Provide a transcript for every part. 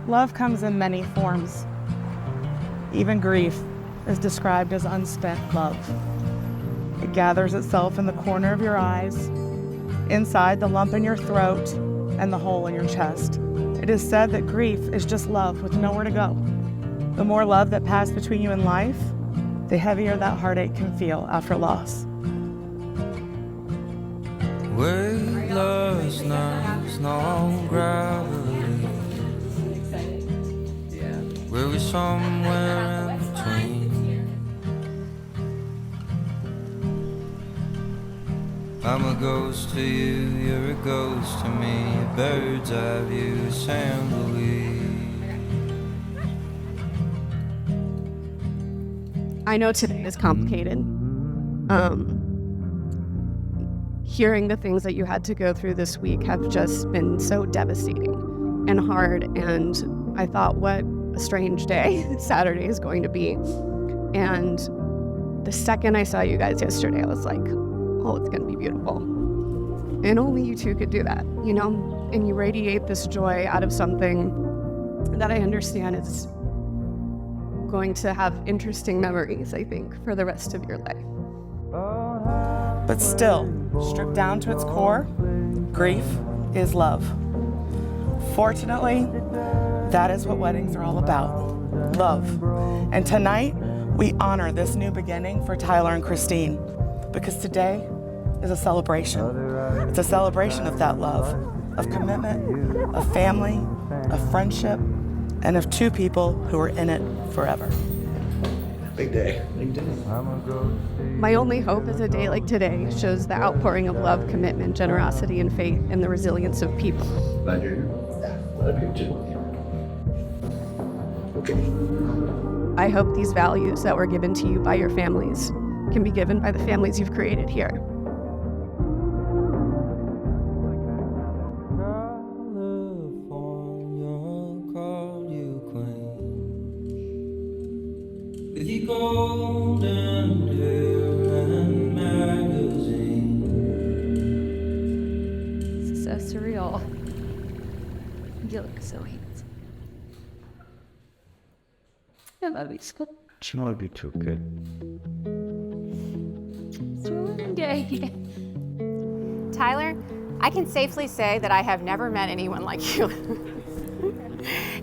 Love comes in many forms. Even grief is described as unspent love. It gathers itself in the corner of your eyes, inside the lump in your throat, and the hole in your chest. It is said that grief is just love with nowhere to go. The more love that passed between you in life, the heavier that heartache can feel after loss. Weightless knows no gravity. Were we somewhere in between? I'm a ghost to you, you're a ghost to me. A bird's eye view, a sandalweed. I know today is complicated. Hearing the things that you had to go through this week have just been so devastating and hard, and I thought, what a strange day Saturday is going to be. And the second I saw you guys yesterday, I was like, oh, it's gonna be beautiful. And only you two could do that, you know? And you radiate this joy out of something that I understand is going to have interesting memories, I think, for the rest of your life. But still, stripped down to its core, grief is love. Fortunately, that is what weddings are all about, love. And tonight, we honor this new beginning for Tyler and Christine, because today is a celebration. It's a celebration of that love, of commitment, of family, of friendship, and of two people who are in it forever. Big day. Big day. My only hope is a day like today shows the outpouring of love, commitment, generosity, and faith, and the resilience of people. Glad you're here. Yeah, glad I'm here too. Okay. I hope these values that were given to you by your families can be given by the families you've created here. With your golden hair and magazine. This is so surreal. You look so handsome. I love you so much. I love you too, good. It's one day. Tyler, I can safely say that I have never met anyone like you.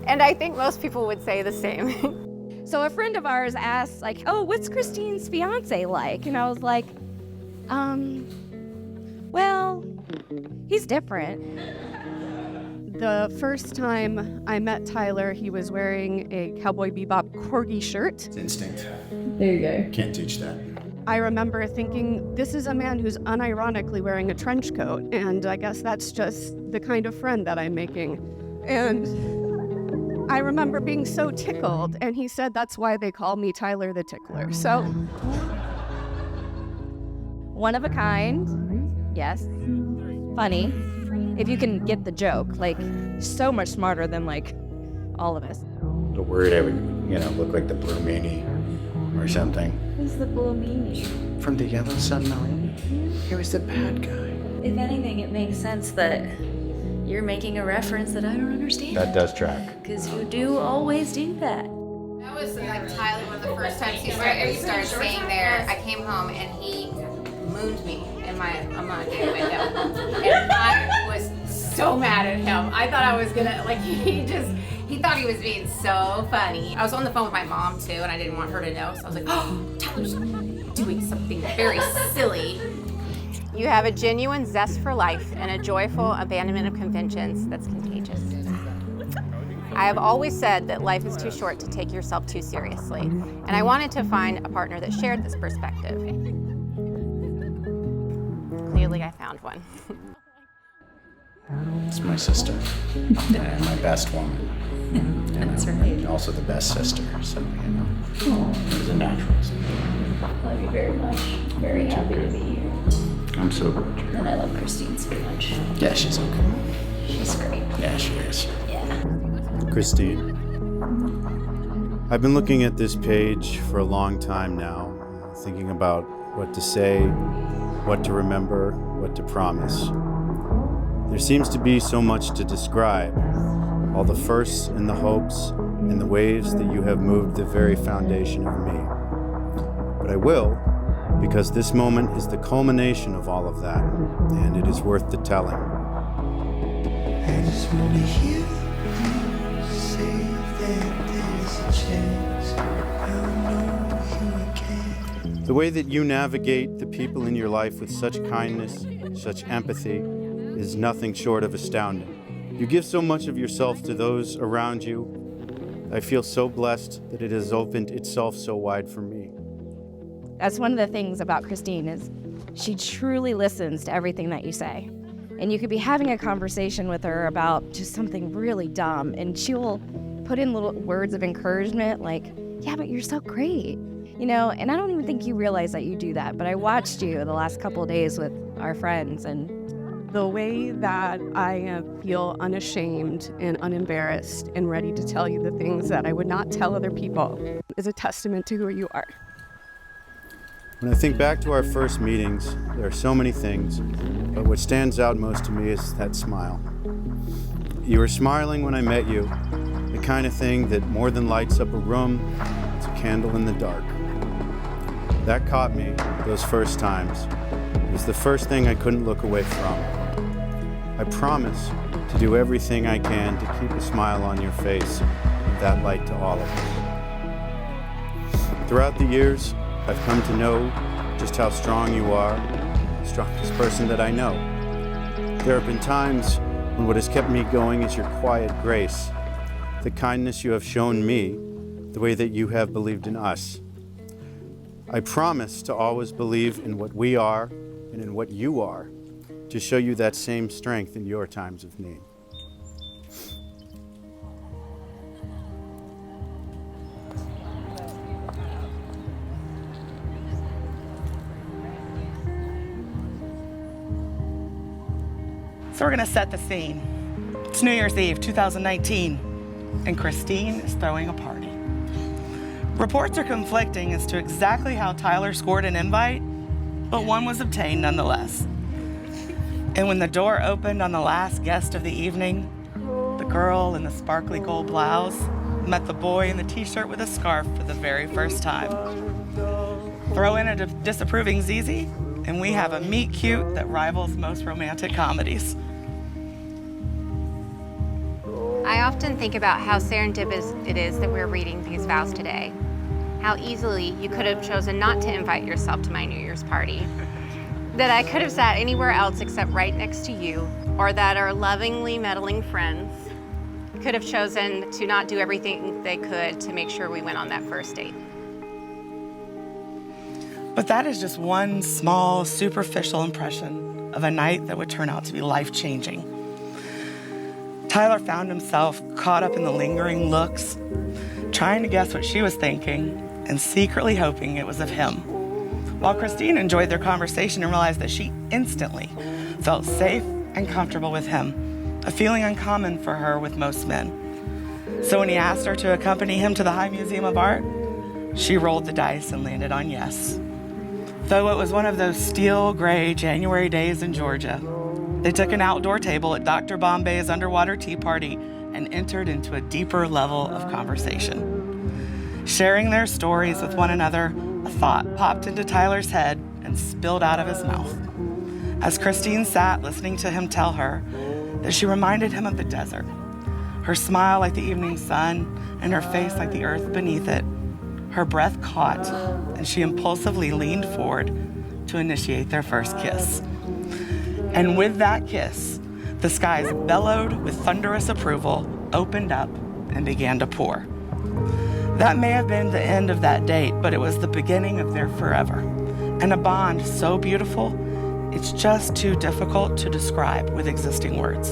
And I think most people would say the same. So a friend of ours asked, like, oh, what's Christine's fiance like? And I was like, well, he's different. The first time I met Tyler, he was wearing a Cowboy Bebop corgi shirt. It's instinct. There you go. Can't teach that. I remember thinking, this is a man who's unironically wearing a trench coat, and I guess that's just the kind of friend that I'm making. And I remember being so tickled, and he said that's why they call me Tyler the Tickler. So, One of a kind, yes. Funny, if you can get the joke. Like, so much smarter than, like, all of us. The word I would, look like the Blue Meanie or something. Who's the Blue Meanie? From the Yellow Submarine. He was the bad guy. If anything, it makes sense that you're making a reference that I don't understand. That does track. Because you do always do that. That was like Tyler, one of the first times he started staying there. I came home and he mooned me in my day window. And I was so mad at him. I thought I was gonna, he thought he was being so funny. I was on the phone with my mom too, and I didn't want her to know, so I was like, oh, Tyler's doing something very silly. You have a genuine zest for life and a joyful abandonment of conventions that's contagious. I have always said that life is too short to take yourself too seriously, and I wanted to find a partner that shared this perspective. Clearly, I found one. It's my sister. And my best woman. That's right. Also the best sister, so, it was a natural. Love you very much. Very happy to be here. I'm so good. And I love Christine so much. Yeah, she's okay. She's great. Yeah, she is. Yeah. Christine, I've been looking at this page for a long time now, thinking about what to say, what to remember, what to promise. There seems to be so much to describe. all the firsts and the hopes and the ways that you have moved the very foundation of me. But I will, because this moment is the culmination of all of that, and it is worth the telling. I just wanna hear you say that there's a chance I'll know you again. The way that you navigate the people in your life with such kindness, such empathy, is nothing short of astounding. You give so much of yourself to those around you. I feel so blessed that it has opened itself so wide for me. That's one of the things about Christine is she truly listens to everything that you say. And you could be having a conversation with her about just something really dumb, and she'll put in little words of encouragement like, yeah, but you're so great. You know, and I don't even think you realize that you do that, but I watched you the last couple of days with our friends, and The way that I feel unashamed and unembarrassed and ready to tell you the things that I would not tell other people is a testament to who you are. When I think back to our first meetings, there are so many things, but what stands out most to me is that smile. You were smiling when I met you, the kind of thing that more than lights up a room, it's a candle in the dark. That caught me those first times. It was the first thing I couldn't look away from. I promise to do everything I can to keep a smile on your face, and that light to all of us. Throughout the years, I've come to know just how strong you are, the strongest person that I know. There have been times when what has kept me going is your quiet grace, the kindness you have shown me, the way that you have believed in us. I promise to always believe in what we are and in what you are, to show you that same strength in your times of need. So we're gonna set the scene. It's New Year's Eve, 2019, and Christine is throwing a party. Reports are conflicting as to exactly how Tyler scored an invite, but one was obtained nonetheless. And when the door opened on the last guest of the evening, the girl in the sparkly gold blouse met the boy in the t-shirt with a scarf for the very first time. Throw in a disapproving Zizi, and we have a meet cute that rivals most romantic comedies. I often think about how serendipitous it is that we're reading these vows today. How easily you could have chosen not to invite yourself to my New Year's party. That I could have sat anywhere else except right next to you, or that our lovingly meddling friends could have chosen to not do everything they could to make sure we went on that first date. But that is just one small, superficial impression of a night that would turn out to be life-changing. Tyler found himself caught up in the lingering looks, trying to guess what she was thinking, and secretly hoping it was of him. While Christine enjoyed their conversation and realized that she instantly felt safe and comfortable with him, a feeling uncommon for her with most men. So when he asked her to accompany him to the High Museum of Art, she rolled the dice and landed on yes. Though it was one of those steel gray January days in Georgia, they took an outdoor table at Dr. Bombay's underwater tea party and entered into a deeper level of conversation. Sharing their stories with one another, a thought popped into Tyler's head and spilled out of his mouth. As Christine sat listening to him tell her that she reminded him of the desert, her smile like the evening sun and her face like the earth beneath it, her breath caught and she impulsively leaned forward to initiate their first kiss. And with that kiss, the skies bellowed with thunderous approval, opened up, and began to pour. That may have been the end of that date, but it was the beginning of their forever. And a bond so beautiful, it's just too difficult to describe with existing words.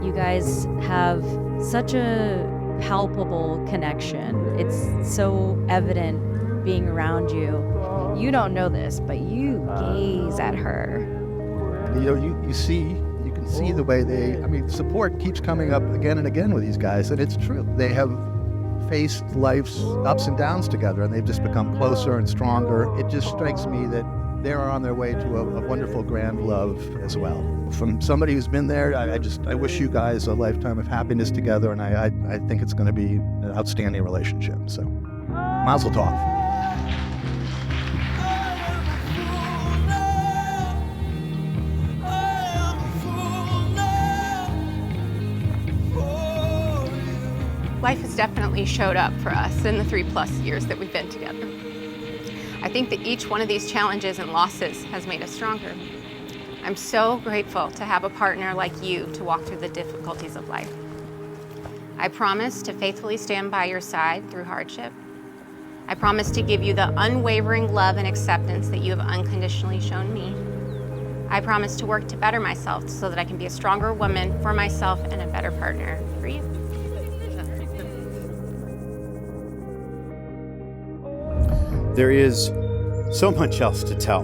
You guys have such a palpable connection. It's so evident being around you. You don't know this, but you gaze at her. You know, you can see the way support keeps coming up again and again with these guys, and it's true. They have faced life's ups and downs together, and they've just become closer and stronger. It just strikes me that they are on their way to a wonderful, grand love as well. From somebody who's been there, I wish you guys a lifetime of happiness together, and I think it's going to be an outstanding relationship. So, mazel tov. Life has definitely showed up for us in the 3+ years that we've been together. I think that each one of these challenges and losses has made us stronger. I'm so grateful to have a partner like you to walk through the difficulties of life. I promise to faithfully stand by your side through hardship. I promise to give you the unwavering love and acceptance that you have unconditionally shown me. I promise to work to better myself so that I can be a stronger woman for myself and a better partner for you. There is so much else to tell,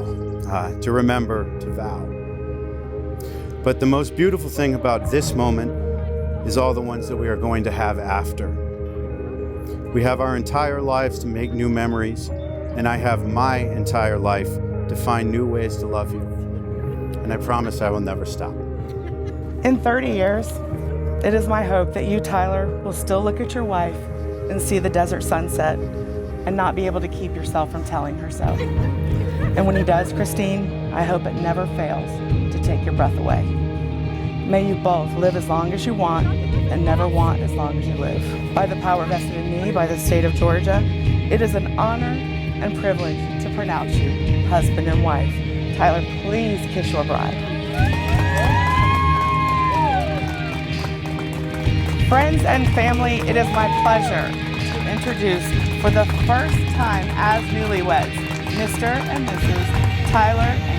to remember, to vow. But the most beautiful thing about this moment is all the ones that we are going to have after. We have our entire lives to make new memories, and I have my entire life to find new ways to love you. And I promise I will never stop. In 30 years, it is my hope that you, Tyler, will still look at your wife and see the desert sunset and not be able to keep yourself from telling her so. And when he does, Christine, I hope it never fails to take your breath away. May you both live as long as you want and never want as long as you live. By the power vested in me by the state of Georgia, it is an honor and privilege to pronounce you husband and wife. Tyler, please kiss your bride. Friends and family, it is my pleasure to introduce for the first time as newlyweds, Mr. and Mrs. Tyler